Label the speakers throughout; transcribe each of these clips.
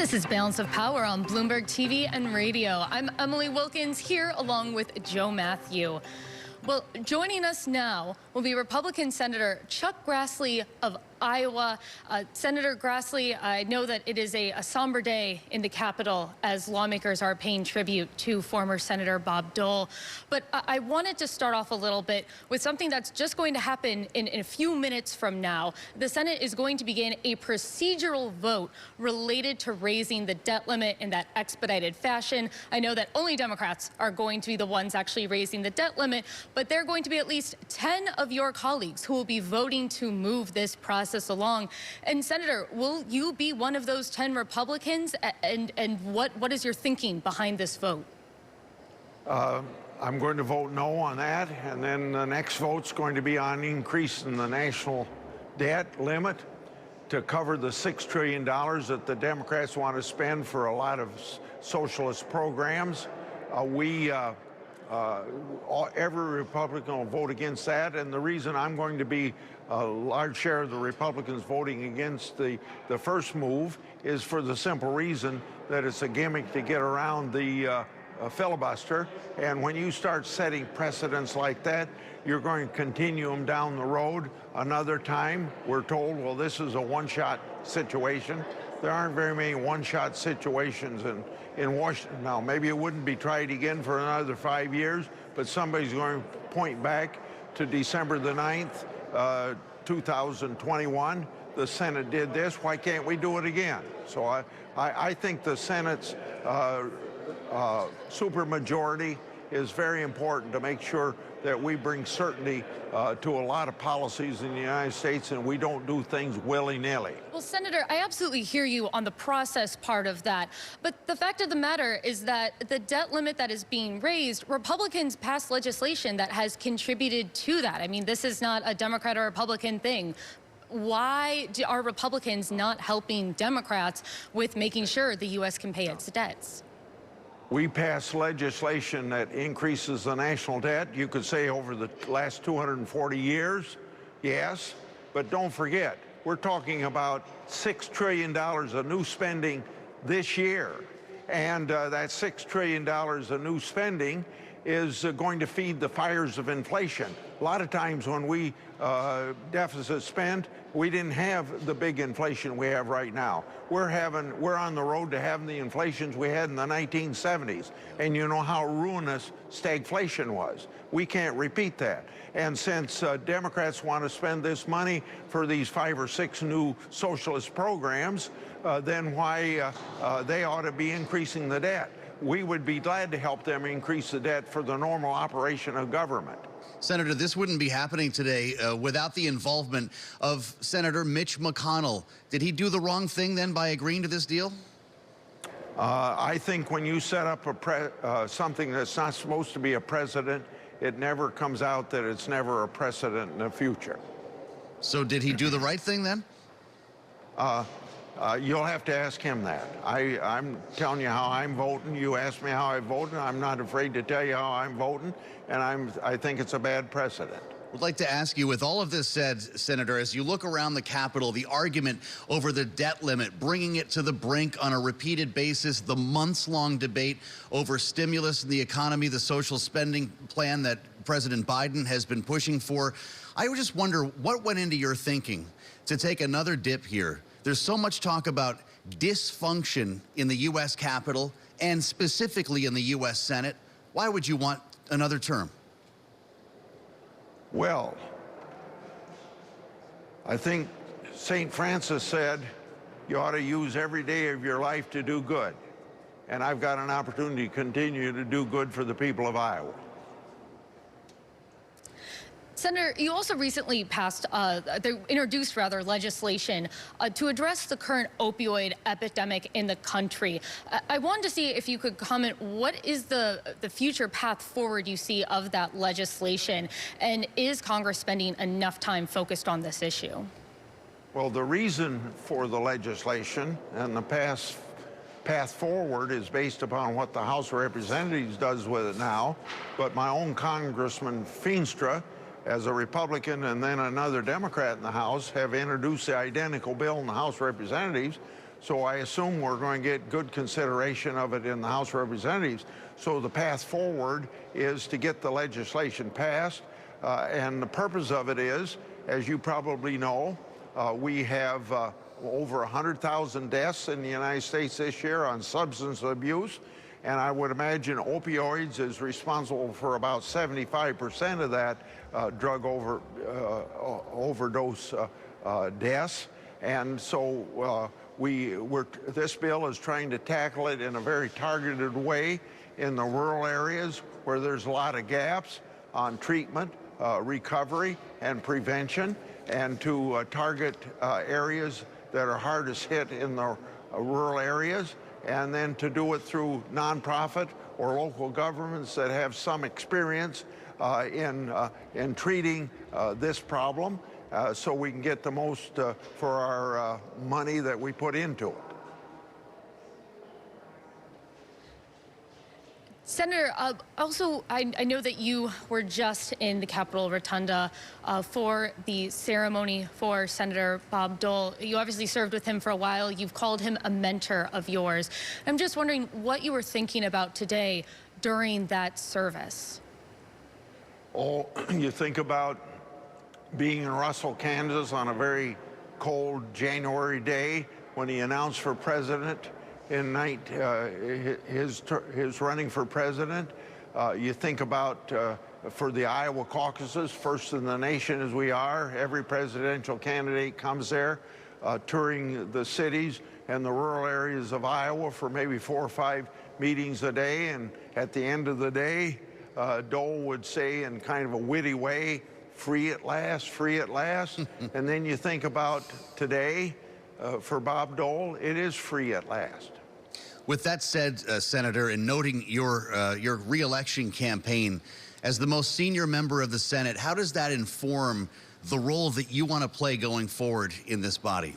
Speaker 1: This is Balance of Power on Bloomberg TV and radio. I'm Emily Wilkins here along with Joe Matthew. Well, joining us now will be Republican Senator Chuck Grassley of Iowa. Senator Grassley, I know that it is a somber day in the Capitol as lawmakers are paying tribute to former Senator Bob Dole. But I wanted to start off a little bit with something that's just going to happen in a few minutes from now. The Senate is going to begin a procedural vote related to raising the debt limit in that expedited fashion. I know that only Democrats are going to be the ones actually raising the debt limit, but there are going to be at least 10 of your colleagues who will be voting to move this process along. And Senator, will you be one of those 10 Republicans? And what is your thinking behind this vote?
Speaker 2: I'm going to vote no on that, and then the next vote's going to be on increasing the national debt limit to cover the $6 trillion that the Democrats want to spend for a lot of socialist programs. Every Republican will vote against that, and the reason I'm going to be a large share of the Republicans voting against the first move is for the simple reason that it's a gimmick to get around the filibuster, and when you start setting precedents like that, you're going to continue them down the road. Another time, we're told, well, this is a one-shot situation. There aren't very many one-shot situations in Washington now. Maybe it wouldn't be tried again for another 5 years, but somebody's going to point back to December the 9th, 2021. The Senate did this. Why can't we do it again? So I think the Senate's supermajority is very important to make sure that we bring certainty to a lot of policies in the United States and we don't do things willy-nilly.
Speaker 1: Well, Senator, I absolutely hear you on the process part of that. But the fact of the matter is that the debt limit that is being raised, Republicans passed legislation that has contributed to that. I mean, this is not a Democrat or Republican thing. Why are Republicans not helping Democrats with making sure the U.S. can pay its debts?
Speaker 2: We passed legislation that increases the national debt, you could say over the last 240 years, yes, but don't forget, we're talking about $6 trillion of new spending this year, and that $6 trillion of new spending is going to feed the fires of inflation. A lot of times when we deficit spend, we didn't have the big inflation we have right now. We're on the road to having the inflations we had in the 1970s. And you know how ruinous stagflation was. We can't repeat that. And since Democrats want to spend this money for these 5 or 6 new socialist programs, then why they ought to be increasing the debt. We would be glad to help them increase the debt for the normal operation of government.
Speaker 3: Senator, this wouldn't be happening today without the involvement of Senator Mitch McConnell. Did he do the wrong thing then by agreeing to this deal?
Speaker 2: I think when you set up something that's not supposed to be a precedent, it never comes out that it's never a precedent in the future.
Speaker 3: So did he do the right thing then?
Speaker 2: You'll have to ask him that. I'm telling you how I'm voting. You asked me how I voted. I'm not afraid to tell you how I'm voting, and I think it's a bad precedent.
Speaker 3: I'd like to ask you, with all of this said, Senator, as you look around the Capitol, the argument over the debt limit, bringing it to the brink on a repeated basis, the months-long debate over stimulus in the economy, the social spending plan that President Biden has been pushing for, I would just wonder what went into your thinking to take another dip here. There's so much talk about dysfunction in the U.S. Capitol and specifically in the U.S. Senate. Why would you want another term?
Speaker 2: Well, I think St. Francis said you ought to use every day of your life to do good. And I've got an opportunity to continue to do good for the people of Iowa.
Speaker 1: Senator, you also recently passed, introduced legislation to address the current opioid epidemic in the country. I wanted to see if you could comment, what is the future path forward you see of that legislation? And is Congress spending enough time focused on this issue?
Speaker 2: Well, the reason for the legislation and the path forward is based upon what the House of Representatives does with it now. But my own Congressman Feenstra, as a Republican and then another Democrat in the House, have introduced the identical bill in the House of Representatives. So I assume we're going to get good consideration of it in the House of Representatives. So the path forward is to get the legislation passed. And the purpose of it is, as you probably know, we have over 100,000 deaths in the United States this year on substance abuse. And I would imagine opioids is responsible for about 75% of that drug overdose deaths. And so this bill is trying to tackle it in a very targeted way in the rural areas where there's a lot of gaps on treatment, recovery, and prevention, and to target areas that are hardest hit in the rural areas, and then to do it through nonprofit or local governments that have some experience in treating this problem, so we can get the most for our money that we put into it.
Speaker 1: Senator, also, I know that you were just in the Capitol Rotunda for the ceremony for Senator Bob Dole. You obviously served with him for a while. You've called him a mentor of yours. I'm just wondering what you were thinking about today during that service.
Speaker 2: Oh, you think about being in Russell, Kansas on a very cold January day when he announced for president in his running for president. You think about for the Iowa caucuses, first in the nation as we are, every presidential candidate comes there touring the cities and the rural areas of Iowa for maybe 4 or 5 meetings a day. And at the end of the day, Dole would say in kind of a witty way, "Free at last, free at last." And then you think about today, for Bob Dole, it is free at last.
Speaker 3: With that said, Senator, in noting your re-election campaign, as the most senior member of the Senate, how does that inform the role that you want to play going forward in this body?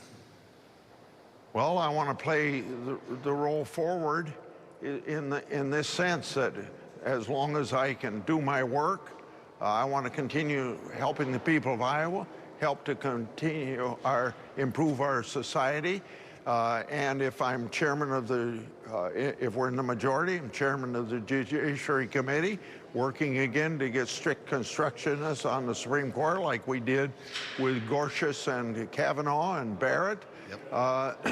Speaker 2: Well, I want to play the role forward in this sense that as long as I can do my work, I want to continue helping the people of Iowa, help to continue improve our society. And if I'm chairman of if we're in the majority, I'm chairman of the Judiciary Committee, working again to get strict constructionists on the Supreme Court like we did with Gorsuch and Kavanaugh and Barrett. Yep.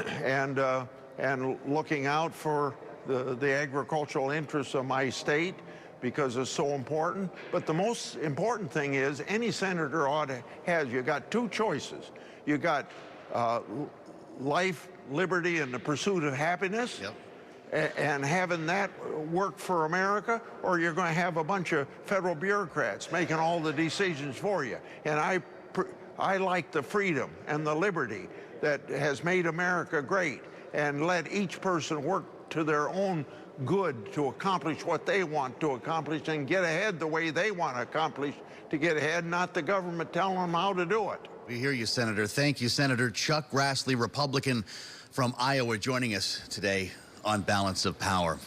Speaker 2: And looking out for the agricultural interests of my state, because it's so important. But the most important thing is any senator you got 2 choices. You got life, liberty, and the pursuit of happiness. Yep. And having that work for America, or you're going to have a bunch of federal bureaucrats making all the decisions for you. And I like the freedom and the liberty that has made America great, and let each person work to their own good to accomplish what they want to accomplish and get ahead the way they want to accomplish to get ahead, not the government telling them how to do it.
Speaker 3: We hear you, Senator. Thank you, Senator Chuck Grassley, Republican from Iowa, joining us today on Balance of Power.